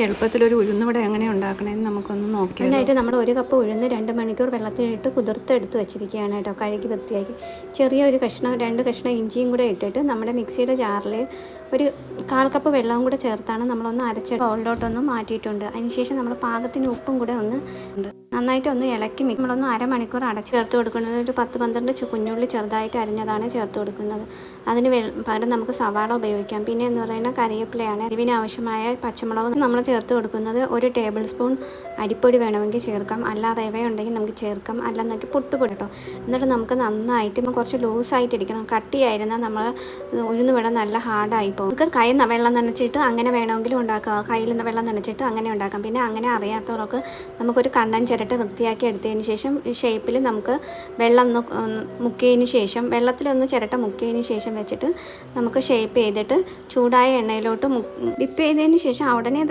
എളുപ്പത്തിലൊരു ഉഴുന്നുവട എങ്ങനെ ഉണ്ടാക്കണമെന്ന് നമുക്കൊന്ന് നോക്കിയാലോ. അതിനായിട്ട് നമ്മൾ 1 കപ്പ് ഉഴുന്ന് 2 മണിക്കൂർ വെള്ളത്തിലിട്ട് കുതിർത്തെടുത്ത് വെച്ചിരിക്കുകയാണ് കേട്ടോ. കഴുകി വൃത്തിയാക്കി ചെറിയൊരു കഷ്ണം 2 കഷ്ണം ഇഞ്ചിയും കൂടെ ഇട്ടിട്ട് നമ്മുടെ മിക്സിയുടെ ജാറിൽ ഒരു 1/4 കപ്പ് വെള്ളവും കൂടെ ചേർത്താണ് നമ്മളൊന്ന് അരച്ച് ബൗളിലോട്ടൊന്ന് മാറ്റിയിട്ടുണ്ട്. അതിനുശേഷം നമ്മൾ പാകത്തിന് ഉപ്പും കൂടെ നന്നായിട്ടൊന്ന് ഇളക്കി നമ്മളൊന്ന് അരമണിക്കൂർ അടച്ച് ചേർത്ത് കൊടുക്കുന്നത്. ഒരു 10-12 കുഞ്ഞുള്ളി ചെറുതായിട്ട് അരിഞ്ഞതാണ് ചേർത്ത് കൊടുക്കുന്നത്. അതിന് പകരം നമുക്ക് സവാള ഉപയോഗിക്കാം. പിന്നെ എന്ന് പറയുന്നത് കറിവേപ്പിലയാണ്. എരിവിന് ആവശ്യമായ പച്ചമുളക് നമ്മൾ ചേർത്ത് കൊടുക്കുന്നത്. 1 ടേബിൾ സ്പൂൺ അരിപ്പൊടി വേണമെങ്കിൽ ചേർക്കാം, അല്ല റവയുണ്ടെങ്കിൽ നമുക്ക് ചേർക്കാം, അല്ലെന്നൊക്കെ പുട്ടുപൊടി കേട്ടോ. എന്നിട്ട് നമുക്ക് നന്നായിട്ട് കുറച്ച് ലൂസായിട്ടിരിക്കണം. കട്ടിയായിരുന്നാൽ നമ്മൾ ഉഴുന്നുവട നല്ല ഹാർഡായി പോകും. നമുക്ക് കയ്യിൽ നിന്ന് വെള്ളം നനച്ചിട്ട് അങ്ങനെ വേണമെങ്കിലും ഉണ്ടാക്കാം, കയ്യിൽ നിന്ന് വെള്ളം നനച്ചിട്ട് അങ്ങനെ ഉണ്ടാക്കാം. പിന്നെ അങ്ങനെ അറിയാത്തവർക്ക് നമുക്കൊരു കണ്ണൻ ചിരട്ട വൃത്തിയാക്കി എടുത്തതിന് ശേഷം ഷേപ്പിൽ നമുക്ക് വെള്ളം മുക്കിയതിന് ശേഷം വെള്ളത്തിലൊന്ന് ചിരട്ട മുക്കിയതിന് ശേഷം വെച്ചിട്ട് നമുക്ക് ഷേപ്പ് ചെയ്തിട്ട് ചൂടായ എണ്ണയിലോട്ട് ഡിപ്പ് ചെയ്തതിന് ശേഷം ഉടനെ തന്നെ